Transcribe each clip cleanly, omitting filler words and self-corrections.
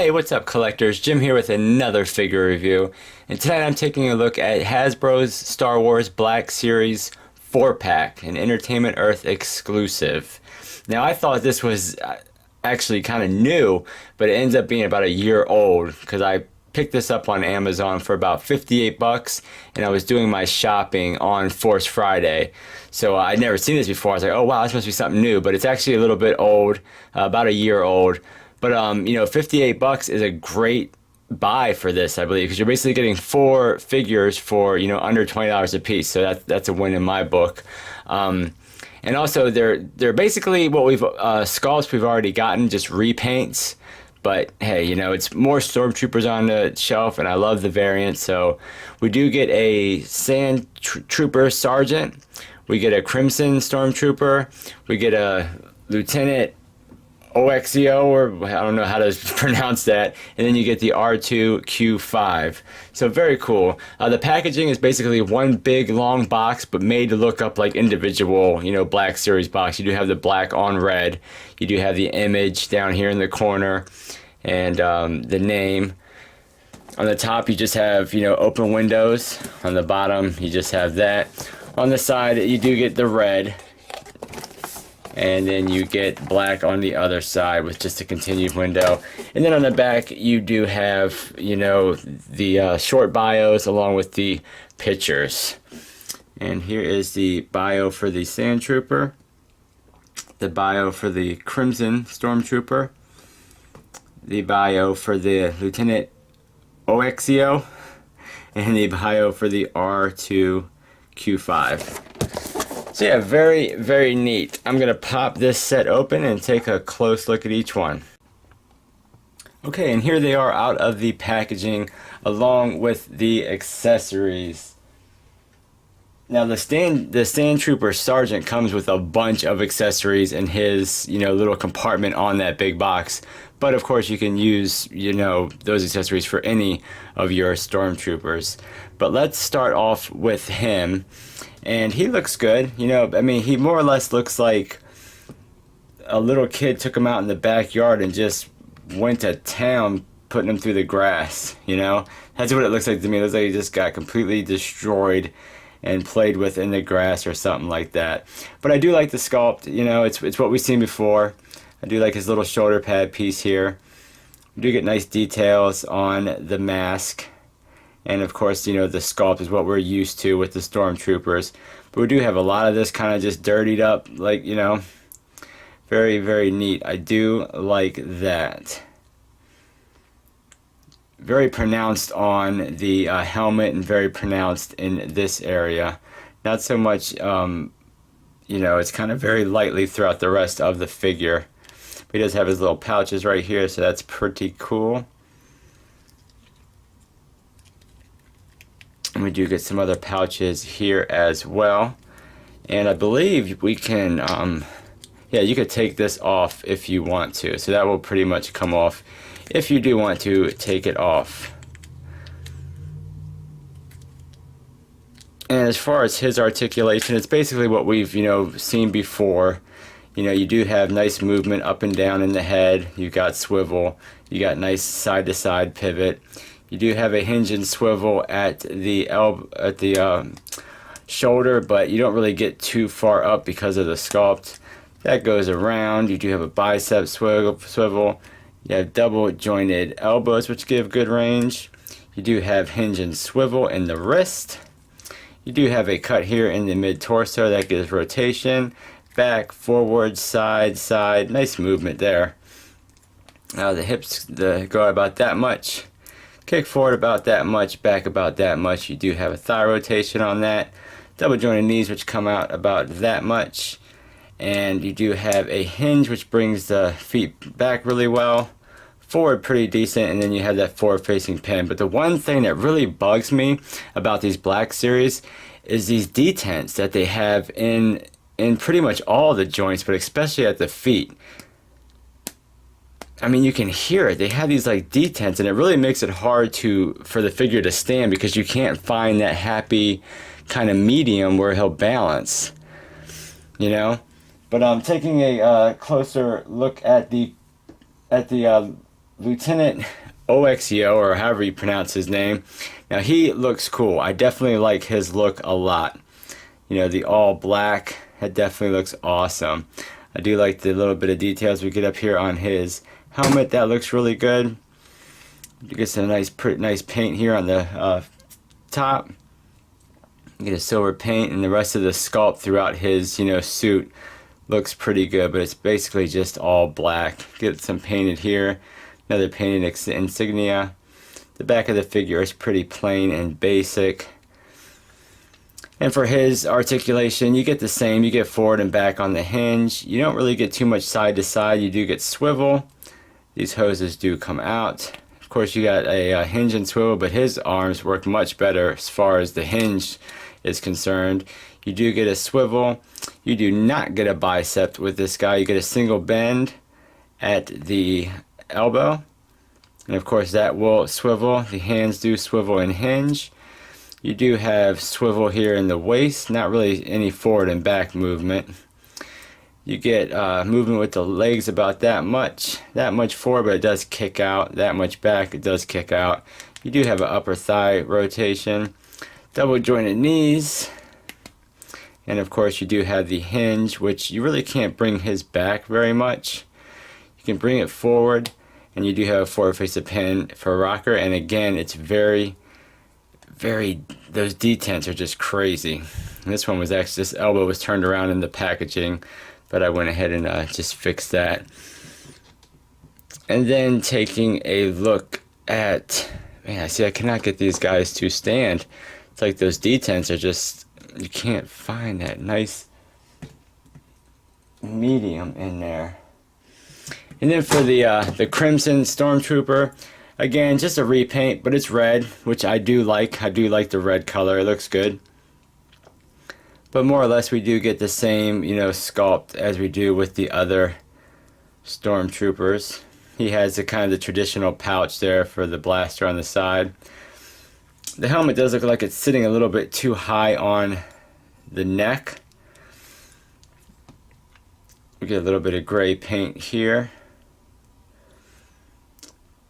Hey, what's up collectors? Jim here with another figure review. And tonight I'm taking a look at Hasbro's Star Wars Black Series 4-pack, an Entertainment Earth exclusive. Now I thought this was actually kind of new, but it ends up being about a year old because I picked this up on Amazon for about 58 bucks and I was doing my shopping on Force Friday. So I'd never seen this before. I was like, oh wow, this must be something new, but it's actually a little bit old, about a year old. But you know, 58 bucks is a great buy for this, I believe, because you're basically getting 4 figures for, you know, under $20 a piece. So that's a win in my book. And also they're basically what we've sculpts we've already gotten, just repaints. But hey, you know, it's more Stormtroopers on the shelf, and I love the variant. So we do get a Sandtrooper Sergeant, we get a Crimson Stormtrooper, we get a Lieutenant Oxio, or I don't know how to pronounce that, and then you get the R2-Q5. So very cool. The packaging is basically one big long box, but made to look up like individual, you know, Black Series box. You do have the black on red. You do have the image down here in the corner, and the name. On the top, you just have, you know, open windows. On the bottom, you just have that. On the side, you do get the red. And then you get black on the other side with just a continued window. And then on the back, you do have, you know, the short bios along with the pictures. And here is the bio for the Sandtrooper, the bio for the Crimson Stormtrooper, the bio for the Lieutenant Oxio, and the bio for the R2-Q5. So yeah, very, very neat. I'm going to pop this set open and take a close look at each one. Okay, and here they are out of the packaging along with the accessories. Now the Sandtrooper Sergeant comes with a bunch of accessories in his, you know, little compartment on that big box. But of course you can use, you know, those accessories for any of your Stormtroopers. But let's start off with him. And he looks good, you know. I mean, he more or less looks like a little kid took him out in the backyard and just went to town putting him through the grass, you know. That's what it looks like to me. It looks like he just got completely destroyed and played with in the grass or something like that. But I do like the sculpt, you know. It's what we've seen before. I do like his little shoulder pad piece here. We do get nice details on the mask. And of course, you know, the sculpt is what we're used to with the Stormtroopers. But we do have a lot of this kind of just dirtied up, like, you know, very, very neat. I do like that. Very pronounced on the helmet and very pronounced in this area. Not so much, you know, it's kind of very lightly throughout the rest of the figure. But he does have his little pouches right here, so that's pretty cool. And we do get some other pouches here as well. And I believe we can, yeah, you could take this off if you want to. So that will pretty much come off if you do want to take it off. And as far as his articulation, it's basically what we've, you know, seen before. You know, you do have nice movement up and down in the head. You've got swivel. You got nice side-to-side pivot. You do have a hinge and swivel at the shoulder, but you don't really get too far up because of the sculpt. That goes around. You do have a bicep swivel. You have double jointed elbows, which give good range. You do have hinge and swivel in the wrist. You do have a cut here in the mid-torso that gives rotation. Back, forward, side, side. Nice movement there. Now the hips go about that much. Kick forward about that much, back about that much. You do have a thigh rotation on that. Double jointed knees, which come out about that much. And you do have a hinge, which brings the feet back really well. Forward pretty decent, and then you have that forward facing pin. But the one thing that really bugs me about these Black Series is these detents that they have in pretty much all the joints, but especially at the feet. I mean, you can hear it. They have these like detents, and it really makes it hard for the figure to stand because you can't find that happy kind of medium where he'll balance, you know. But I'm taking a closer look at the Lieutenant Oxio, or however you pronounce his name. Now he looks cool. I definitely like his look a lot. You know, the all black, that definitely looks awesome. I do like the little bit of details we get up here on his helmet. That looks really good. You get some nice paint here on the top. You get a silver paint, and the rest of the sculpt throughout his, you know, suit looks pretty good, but it's basically just all black. Get some painted here, another painted insignia. The back of the figure is pretty plain and basic. And for his articulation, you get the same. You get forward and back on the hinge. You don't really get too much side to side. You do get swivel. These hoses do come out. Of course, you got a hinge and swivel, but his arms work much better as far as the hinge is concerned. You do get a swivel. You do not get a bicep with this guy. You get a single bend at the elbow. And of course, that will swivel. The hands do swivel and hinge. You do have swivel here in the waist, not really any forward and back movement. You get movement with the legs about that much forward, but it does kick out. That much back, it does kick out. You do have an upper thigh rotation, double jointed knees, and of course you do have the hinge, which you really can't bring his back very much. You can bring it forward, and you do have a forward facing pin for a rocker, and again, it's very, those detents are just crazy. And this one was actually, this elbow was turned around in the packaging, but I went ahead and just fixed that. And then taking a look at, man, I see I cannot get these guys to stand. It's like those detents are just, you can't find that nice medium in there. And then for the Crimson Stormtrooper, again, just a repaint, but it's red, which I do like. I do like the red color. It looks good. But more or less, we do get the same, you know, sculpt as we do with the other Stormtroopers. He has the kind of the traditional pouch there for the blaster on the side. The helmet does look like it's sitting a little bit too high on the neck. We get a little bit of gray paint here.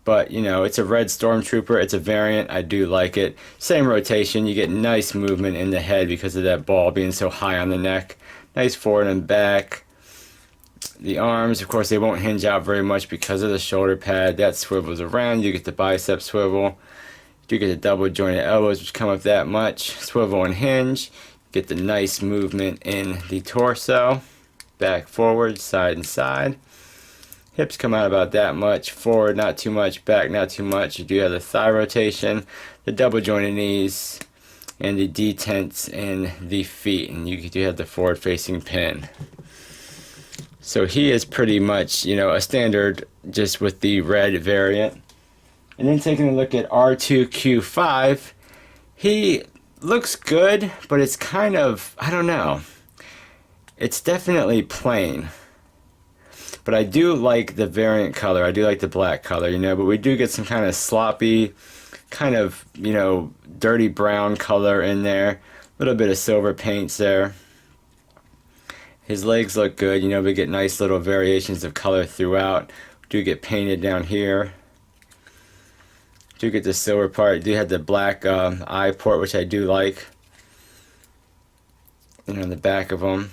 But, you know, it's a red Stormtrooper. It's a variant. I do like it. Same rotation. You get nice movement in the head because of that ball being so high on the neck. Nice forward and back. The arms, of course, they won't hinge out very much because of the shoulder pad. That swivels around. You get the bicep swivel. You get the double jointed elbows, which come up that much. Swivel and hinge. Get the nice movement in the torso. Back, forward, side and side. Hips come out about that much. Forward, not too much. Back, not too much. You do have the thigh rotation, the double jointed knees, and the detents in the feet. And you do have the forward facing pin. So he is pretty much, you know, a standard just with the red variant. And then taking a look at R2-Q5, he looks good, but it's kind of, I don't know. It's definitely plain. But I do like the variant color. I do like the black color, you know, but we do get some kind of sloppy, kind of, you know, dirty brown color in there. A little bit of silver paints there. His legs look good, you know, we get nice little variations of color throughout. We do get painted down here. Do get the silver part. Do have the black eye port, which I do like. You know, in the back of them.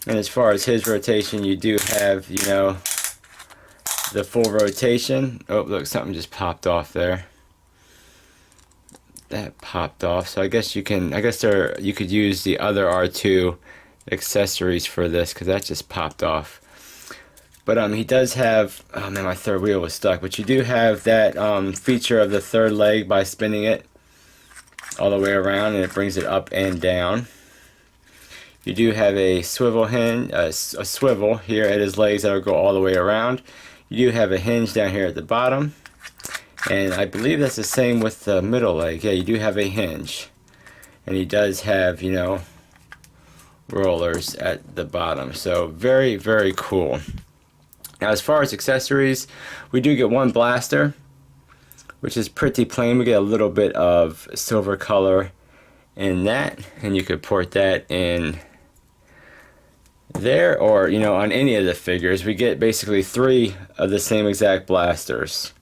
And as far as his rotation, you do have, you know, the full rotation. Oh, look, something just popped off there. That popped off. So I guess you can, you could use the other R2 accessories for this, because that just popped off. But he does have, oh man, my third wheel was stuck. But you do have that feature of the third leg by spinning it all the way around, and it brings it up and down. You do have a swivel hinge, a swivel here at his legs that will go all the way around. You do have a hinge down here at the bottom, and I believe that's the same with the middle leg. Yeah, you do have a hinge, and he does have, you know, rollers at the bottom. So very, very cool. Now, as far as accessories, we do get one blaster, which is pretty plain. We get a little bit of silver color in that, and you could port that in there, or you know, on any of the figures. We get basically 3 of the same exact blasters.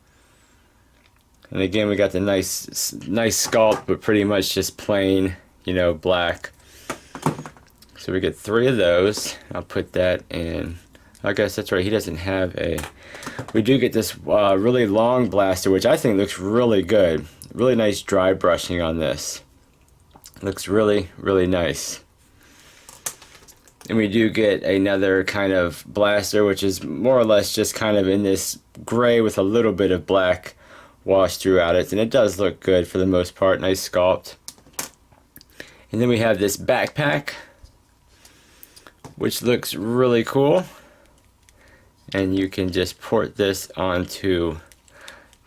And again, we got the nice sculpt, but pretty much just plain, you know, black. So we get 3 of those. I'll put that in. I guess that's right, he doesn't have a... We do get this really long blaster, which I think looks really good. Really nice dry brushing on this. Looks really, really nice. And we do get another kind of blaster, which is more or less just kind of in this gray with a little bit of black wash throughout it. And it does look good for the most part. Nice sculpt. And then we have this backpack, which looks really cool. And you can just port this onto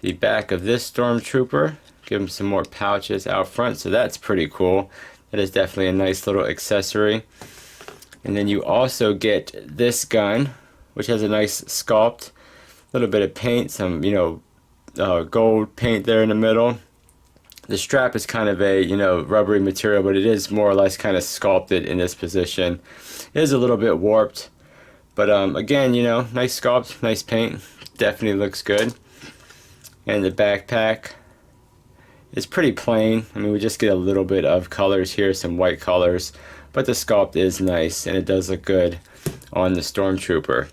the back of this Stormtrooper. Give him some more pouches out front, so that's pretty cool. That is definitely a nice little accessory. And then you also get this gun, which has a nice sculpt, a little bit of paint, some, you know, gold paint there in the middle. The strap is kind of a, you know, rubbery material, but it is more or less kind of sculpted in this position. It is a little bit warped, but again, you know, nice sculpt, nice paint, definitely looks good. And the backpack is pretty plain. I mean, we just get a little bit of colors here, some white colors, but the sculpt is nice and it does look good on the Stormtrooper.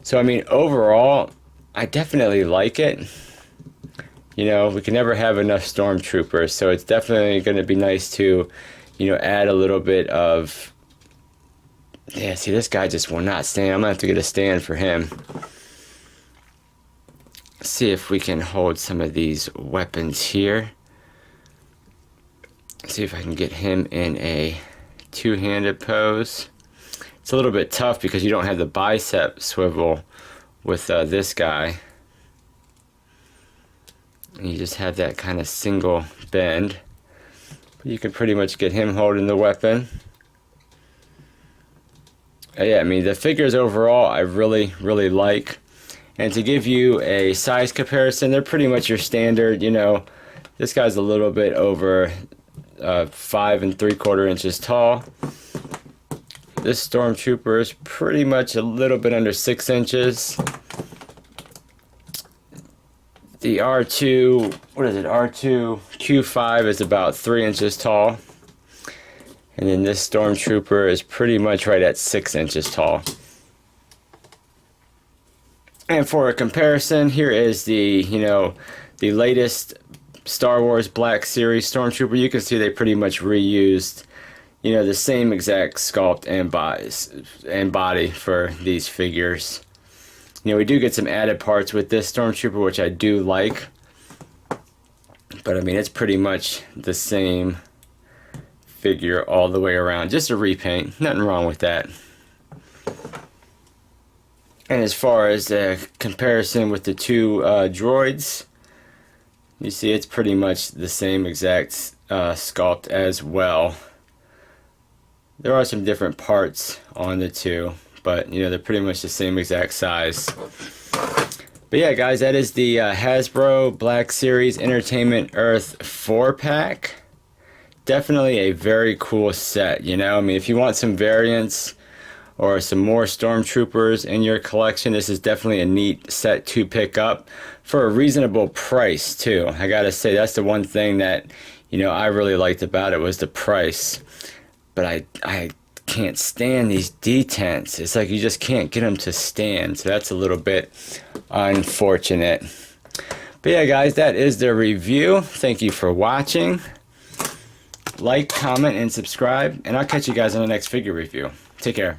So I mean, overall, I definitely like it. You know, we can never have enough Stormtroopers, so it's definitely going to be nice to, you know, add a little bit of... Yeah, see, this guy just will not stand. I'm going to have to get a stand for him. See if we can hold some of these weapons here. See if I can get him in a two-handed pose. It's a little bit tough because you don't have the bicep swivel with this guy. And you just have that kind of single bend. But you can pretty much get him holding the weapon. Yeah, I mean, the figures overall I really, really like. And to give you a size comparison, they're pretty much your standard, you know. This guy's a little bit over 5 3/4 inches tall. This Stormtrooper is pretty much a little bit under 6 inches. The R2-Q5 is about 3 inches tall. And then this Stormtrooper is pretty much right at 6 inches tall. And for a comparison, here is the, you know, the latest Star Wars Black Series Stormtrooper. You can see they pretty much reused, you know, the same exact sculpt and body for these figures. You know, we do get some added parts with this Stormtrooper, which I do like. But I mean, it's pretty much the same figure all the way around. Just a repaint. Nothing wrong with that. And as far as the comparison with the two droids, you see it's pretty much the same exact sculpt as well. There are some different parts on the two, but you know, they're pretty much the same exact size. But yeah, guys, that is the Hasbro Black Series Entertainment Earth 4-pack. Definitely a very cool set, you know. I mean, if you want some variants or some more Stormtroopers in your collection, this is definitely a neat set to pick up for a reasonable price too. I gotta say, that's the one thing that, you know, I really liked about it, was the price. But I can't stand these detents. It's like you just can't get them to stand, so that's a little bit unfortunate. But yeah, guys, that is the review. Thank you for watching. Like, comment, and subscribe, and I'll catch you guys on the next figure review. Take care.